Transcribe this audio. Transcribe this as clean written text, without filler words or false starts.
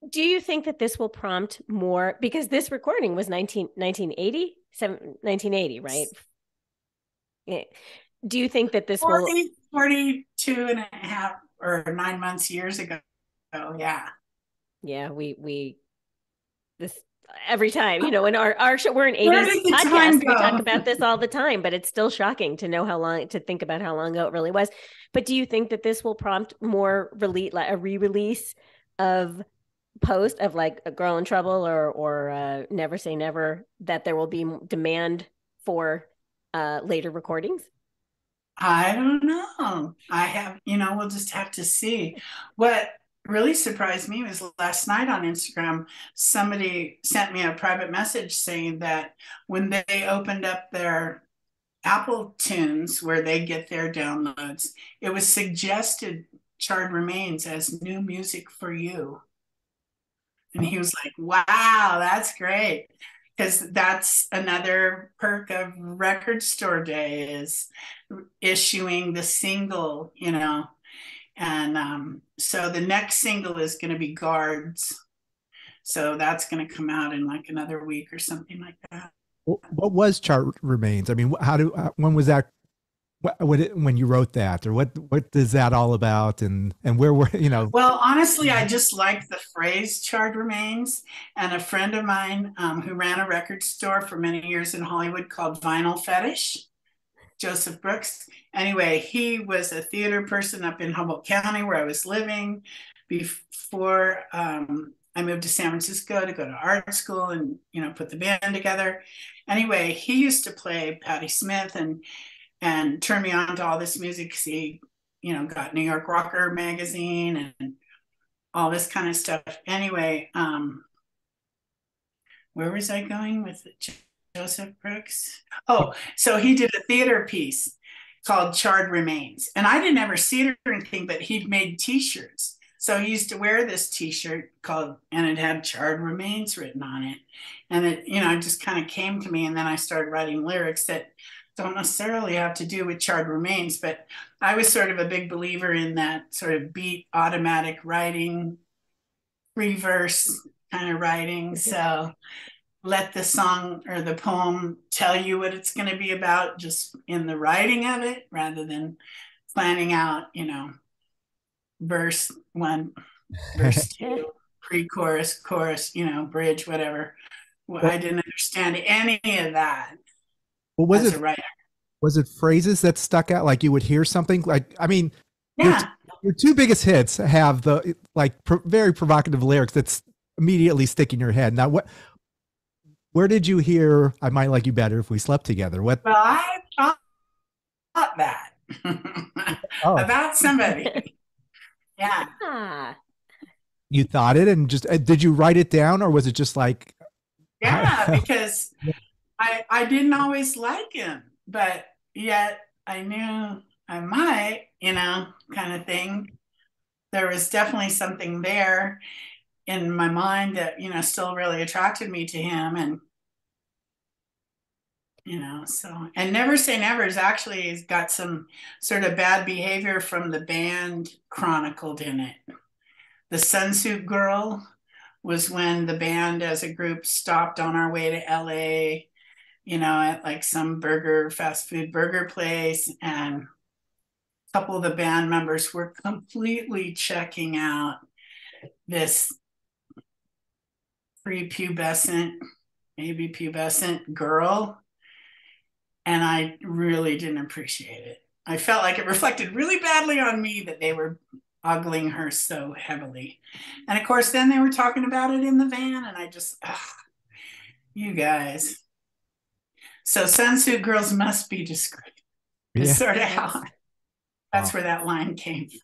Do you think that this will prompt more? Because this recording was 1980, 1980, right? Yeah. Do you think that this will, 42 and a half or 9 months years ago. Yeah. yeah, we, this every time, in our show, we're an Where 80s did the time podcast. We talk go? about this all the time, but it's still shocking to know to think about how long ago it really was. But do you think that this will prompt more like a re-release of post of like a girl in trouble or never say never, that there will be demand for later recordings? I don't know. We'll just have to see. What really surprised me was last night on Instagram, somebody sent me a private message saying that when they opened up their Apple Tunes where they get their downloads, it was suggested Charred Remains as new music for you. And he was like, wow, that's great. Because that's another perk of record store day is issuing the single, And so the next single is going to be Guards. So that's going to come out in like another week or something like that. What was Chart Remains? I mean, when was that? When you wrote that, or what is that all about? And where were Well, honestly, I just like the phrase charred remains. And a friend of mine who ran a record store for many years in Hollywood called Vinyl Fetish, Joseph Brooks. Anyway, he was a theater person up in Humboldt County where I was living before I moved to San Francisco to go to art school and, put the band together. Anyway, he used to play Patti Smith and turned me on to all this music because he, got New York Rocker magazine and all this kind of stuff. Anyway, where was I going with Joseph Brooks? Oh, so he did a theater piece called Charred Remains. And I didn't ever see it or anything, but he'd made t-shirts. So he used to wear this t-shirt and it had Charred Remains written on it. And it, it just kind of came to me. And then I started writing lyrics that don't necessarily have to do with Charred Remains, but I was sort of a big believer in that sort of beat automatic writing, free verse kind of writing. So let the song or the poem tell you what it's going to be about just in the writing of it rather than planning out, verse one, verse two, pre-chorus, chorus, bridge, whatever. Well, I didn't understand any of that what was as it? a writer. Was it phrases that stuck out? Like you would hear something like, I mean, your, Yeah. your two biggest hits have the very provocative lyrics that's immediately stick in your head. Now, where did you hear "I Might Like You Better If We Slept Together"? What? Well, I thought that Oh, about somebody. Yeah. Ah, you thought it, and just did you write it down, or was it just like? Yeah, because I didn't always like him, but yet I knew I might, kind of thing. There was definitely something there in my mind that, still really attracted me to him. And, so, and Never Say Never is actually got some sort of bad behavior from the band chronicled in it. The Sunsuit Girl was when the band as a group stopped on our way to LA, at like some fast food burger place. And a couple of the band members were completely checking out this prepubescent, maybe pubescent girl. And I really didn't appreciate it. I felt like it reflected really badly on me that they were ogling her so heavily. And of course, then they were talking about it in the van, and I just, you guys. So Sunsuit Girls must be discreet. Is Yeah. sort of how yes. that's where that line came from.